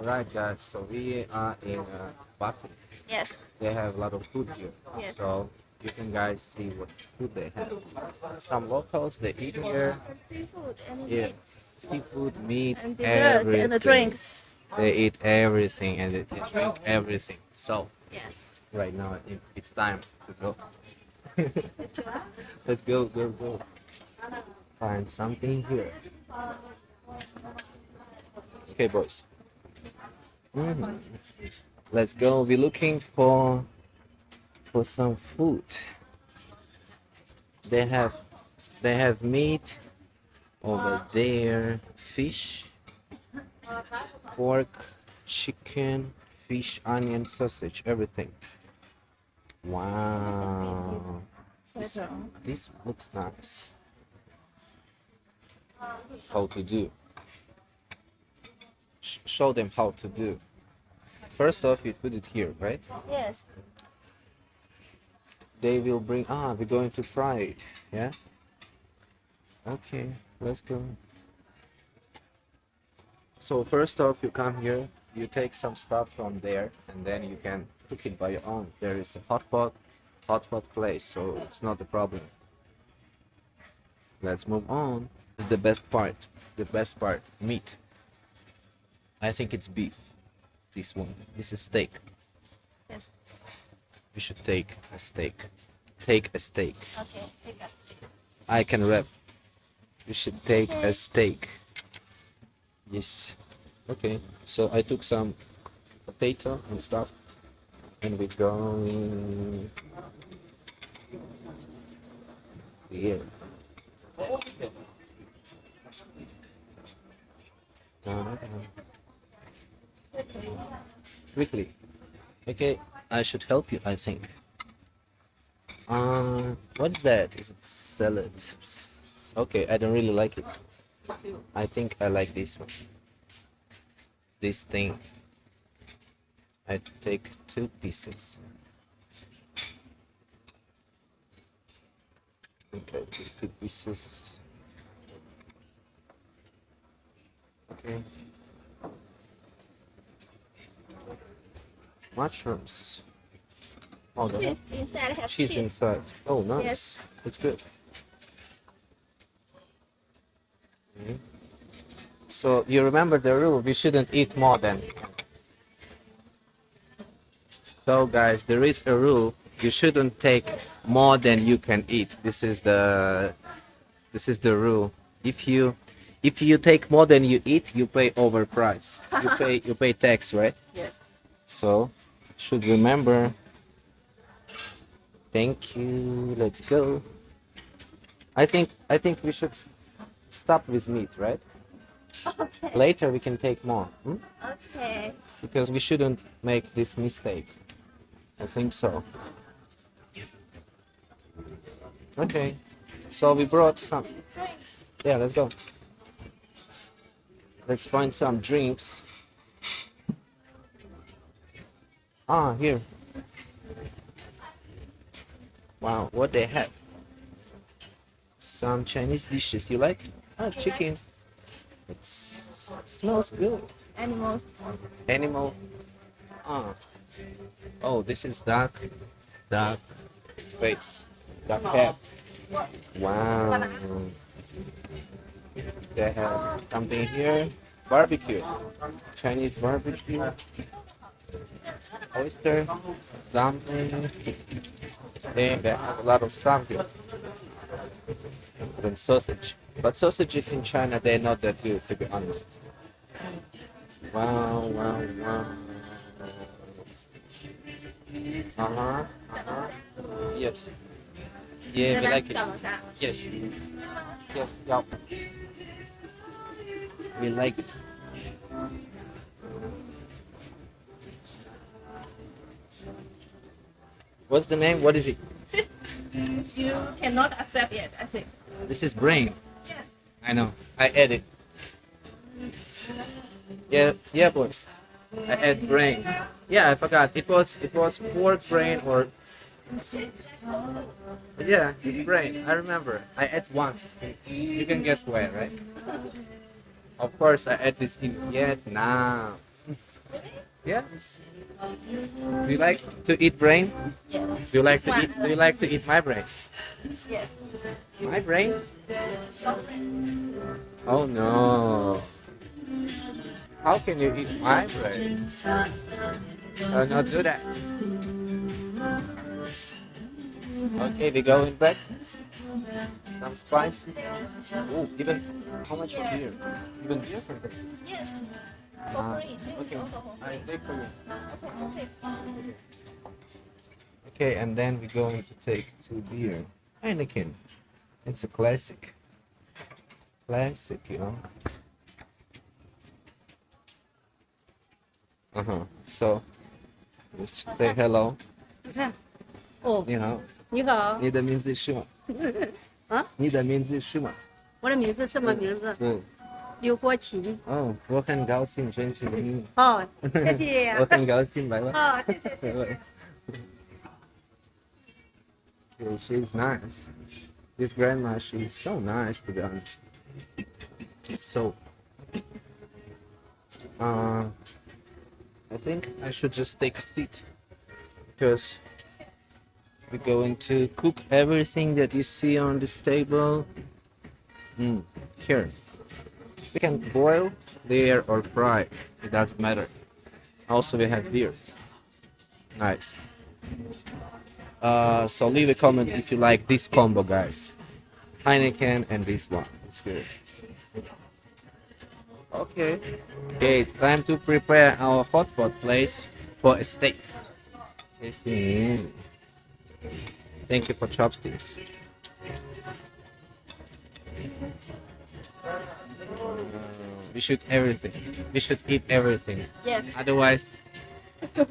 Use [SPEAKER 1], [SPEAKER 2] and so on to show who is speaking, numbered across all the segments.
[SPEAKER 1] Right, guys. So we are in Baku.
[SPEAKER 2] Yes.
[SPEAKER 1] They have a lot of food here.
[SPEAKER 2] Yes.
[SPEAKER 1] So you can guys see what food they have. Some locals they eat here.
[SPEAKER 2] Seafood and
[SPEAKER 1] Yeah,
[SPEAKER 2] meat
[SPEAKER 1] seafood, meat,
[SPEAKER 2] and dessert and the
[SPEAKER 1] everything.
[SPEAKER 2] drinks.
[SPEAKER 1] They eat everything and they drink everything. So
[SPEAKER 2] Yes.
[SPEAKER 1] right now it's time to go. Let's go, go, go. Find something here. Okay, boys. Mhm. Let's go. We're looking for some food. They have they have meat over there, fish, pork, chicken, fish, onion, sausage, everything. Wow. This, this looks nice. How to do? Show them how to do. First off, you put it here, right?
[SPEAKER 2] Yes.
[SPEAKER 1] They will bring. Ah, we're going to fry it. Yeah. Okay, let's go. So first off, you come here, you take some stuff from there, and then you can cook it by your own. There is a hot pot place, so it's not a problem. Let's move on. This is the best part. The best part, meat. I think it's beef. This one. This is steak.
[SPEAKER 2] Yes.
[SPEAKER 1] We should take a steak. Take a steak.
[SPEAKER 2] Okay. Take us.
[SPEAKER 1] I can rap. We should take
[SPEAKER 2] Okay.
[SPEAKER 1] a steak. Yes. Okay. So I took some potato and stuff, and we're going here. Quickly. Okay, I should help you, I think. What's that? Is it salad? Okay, I don't really like it. I think I like this one. This thing. I take 2 pieces. Okay, 2 pieces. Okay. Mushrooms. Oh, they have
[SPEAKER 2] Cheese inside have
[SPEAKER 1] cheese
[SPEAKER 2] cheese.
[SPEAKER 1] inside. Oh, nice.
[SPEAKER 2] Yes.
[SPEAKER 1] It's good. Mhm. So you remember the rule, we shouldn't eat more than. So guys, there is a rule, you shouldn't take more than you can eat. This is the rule. If you take more than you eat, you pay overprice. You pay tax, right?
[SPEAKER 2] Yes.
[SPEAKER 1] So should remember. Thank you. Let's go. I think we should stop with meat, right?
[SPEAKER 2] Okay.
[SPEAKER 1] Later we can take more.
[SPEAKER 2] Okay.
[SPEAKER 1] Because we shouldn't make this mistake. I think so. Okay. So we brought some.
[SPEAKER 2] Drinks.
[SPEAKER 1] Yeah, let's go. Let's find some drinks. Ah, here. Wow, what they have? Some Chinese dishes. You like? Ah, chicken. It smells good.
[SPEAKER 2] Animals.
[SPEAKER 1] Animal. Ah. Oh, this is duck face, duck head. Wow. They have something here. Barbecue. Chinese barbecue. Oyster. Dumpling. They have a lot of stuff here. Even sausage. But sausages in China, they're not that good, to be honest. Wow, wow, wow. Uh-huh. Uh-huh. Yes. Yeah, we like it. Yes. Yes. Yeah. We like it. What's the name? What is it?
[SPEAKER 2] You cannot accept it, I think.
[SPEAKER 1] This is brain.
[SPEAKER 2] Yes.
[SPEAKER 1] I know. I edit. Yeah, yeah, boys. I add brain. Yeah, I forgot. It was pork brain or yeah, it's brain. I remember. I ate once. You can guess where, right? Of course, I ate this in Vietnam. Yeah. Do you like to eat brain?
[SPEAKER 2] Yes.
[SPEAKER 1] Do you like
[SPEAKER 2] This
[SPEAKER 1] to
[SPEAKER 2] one
[SPEAKER 1] eat?
[SPEAKER 2] I
[SPEAKER 1] Do you like to eat my brain?
[SPEAKER 2] Yes.
[SPEAKER 1] My brain?
[SPEAKER 2] Chocolate.
[SPEAKER 1] Oh no! How can you eat my brain? Not do that. Okay, we going back. Some spice. Oh, even how much for beer? Even beer for that?
[SPEAKER 2] Yes. For
[SPEAKER 1] Ah,
[SPEAKER 2] free. Drinks
[SPEAKER 1] okay.
[SPEAKER 2] also for
[SPEAKER 1] I
[SPEAKER 2] free.
[SPEAKER 1] take for you.
[SPEAKER 2] Okay, take.
[SPEAKER 1] Okay, and then we're going to take two beer. Heineken. It's a classic. Classic, you know. So, just say hello.
[SPEAKER 3] 你看，哦，
[SPEAKER 1] 你好，
[SPEAKER 3] 你好，
[SPEAKER 1] 你的名字是吗？
[SPEAKER 3] 啊，
[SPEAKER 1] 你的名字是吗？
[SPEAKER 3] 我的名字什么名字？
[SPEAKER 1] 嗯，
[SPEAKER 3] 刘国琴。
[SPEAKER 1] 哦，我很高兴认识你。
[SPEAKER 3] 好，谢谢。
[SPEAKER 1] 我很高兴，拜拜。
[SPEAKER 3] 好，谢谢谢谢。
[SPEAKER 1] Okay, she's nice. This grandma, she's so nice to be honest. So, I think I should just take a seat because we're going to cook everything that you see on this table. Here, we can boil, layer, or fry. It doesn't matter. Also, we have beer. Nice. So leave a comment if you like this combo, guys. Heineken and this one. It's good. Okay. Okay, it's time to prepare our hot pot place for a steak. Thank you for chopsticks. We should everything. We should eat everything.
[SPEAKER 2] Yes.
[SPEAKER 1] Otherwise,
[SPEAKER 2] Yes.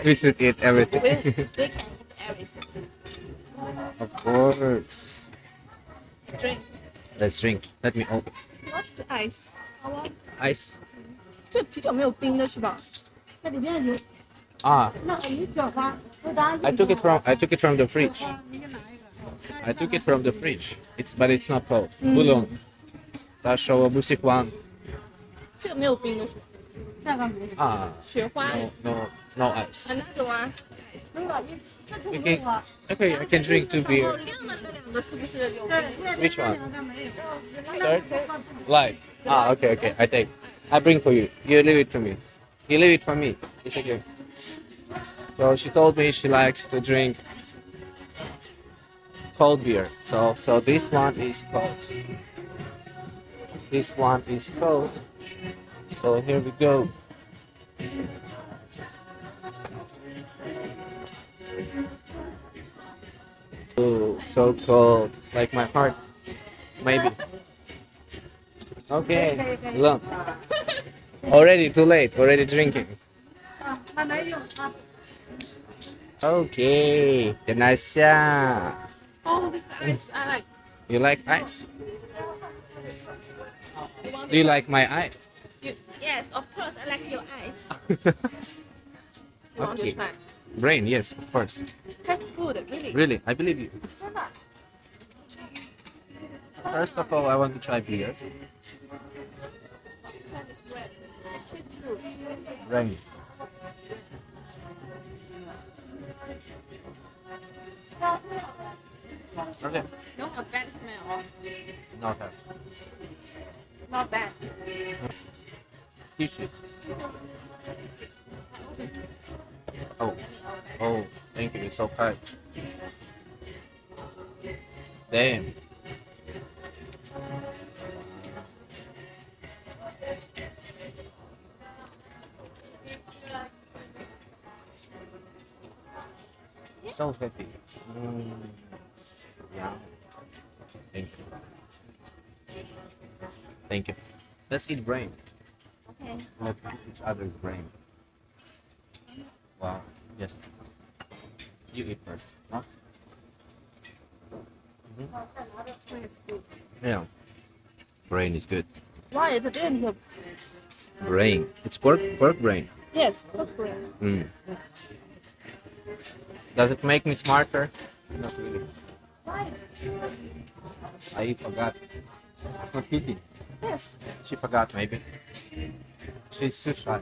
[SPEAKER 1] we should eat everything.
[SPEAKER 2] We can eat everything.
[SPEAKER 1] Of course.
[SPEAKER 2] Drink.
[SPEAKER 1] Let's drink. Let me open.
[SPEAKER 2] What's the ice?
[SPEAKER 1] Ice.
[SPEAKER 2] 这啤酒没有冰的是吧？
[SPEAKER 3] 这里面有
[SPEAKER 1] Ah,
[SPEAKER 3] 那有酒吧，不打
[SPEAKER 1] I took it from the fridge.
[SPEAKER 3] 你给拿一个。
[SPEAKER 1] I took it from the fridge. But it's not cold. Bulon. Tasho busikwan.
[SPEAKER 2] 这个没有冰的是吧？
[SPEAKER 3] 这个没有。
[SPEAKER 1] Ah,
[SPEAKER 2] 雪花。
[SPEAKER 1] no ice.
[SPEAKER 2] Another one.
[SPEAKER 3] 那个你这出
[SPEAKER 1] Okay.
[SPEAKER 3] 没有啊？
[SPEAKER 1] Okay, I can drink two
[SPEAKER 2] 哦，
[SPEAKER 1] beer.
[SPEAKER 2] 亮的那两个是不是有冰？Which
[SPEAKER 1] one?
[SPEAKER 3] 两个没有。
[SPEAKER 1] Third? Live. Ah, okay. I take. I bring for you. You leave it to me. You leave it for me. It's okay. So she told me she likes to drink cold beer. So this one is cold. This one is cold. So here we go. Oh, so cold. Like my heart. Maybe. Okay. Look. Already too late. Already drinking.
[SPEAKER 3] 啊，还没有啊。
[SPEAKER 1] Okay. Ganasya.
[SPEAKER 2] Oh, this ice I like.
[SPEAKER 1] You like ice?
[SPEAKER 2] You want
[SPEAKER 1] Do you
[SPEAKER 2] to
[SPEAKER 1] like my ice?
[SPEAKER 2] Yes, of course I like your ice. You want
[SPEAKER 1] Okay.
[SPEAKER 2] to try?
[SPEAKER 1] Brain, yes, of course.
[SPEAKER 2] That's good, really.
[SPEAKER 1] Really, I believe you.
[SPEAKER 2] 真的。
[SPEAKER 1] First of all, I want to try beer.
[SPEAKER 2] Try this bread. It tastes good.
[SPEAKER 1] Brain. Okay.
[SPEAKER 2] Don't have bad smell.
[SPEAKER 1] Not that.
[SPEAKER 2] Not bad.
[SPEAKER 1] Tissue. Oh, thank you. It's so kind. Damn. So happy. Yeah. Thank you. Thank you. Let's eat brain.
[SPEAKER 2] Okay.
[SPEAKER 1] Let's eat each other's brain. Wow. Yes. You eat first. Huh? Yeah. Brain is good.
[SPEAKER 2] Why it didn't?
[SPEAKER 1] Brain. It's pork brain.
[SPEAKER 2] Yes, cooked bread.
[SPEAKER 1] Mm. Does it make me smarter? Not really.
[SPEAKER 2] Why?
[SPEAKER 1] I forgot. It's not kidding.
[SPEAKER 2] Yes.
[SPEAKER 1] She forgot maybe. She's too shy.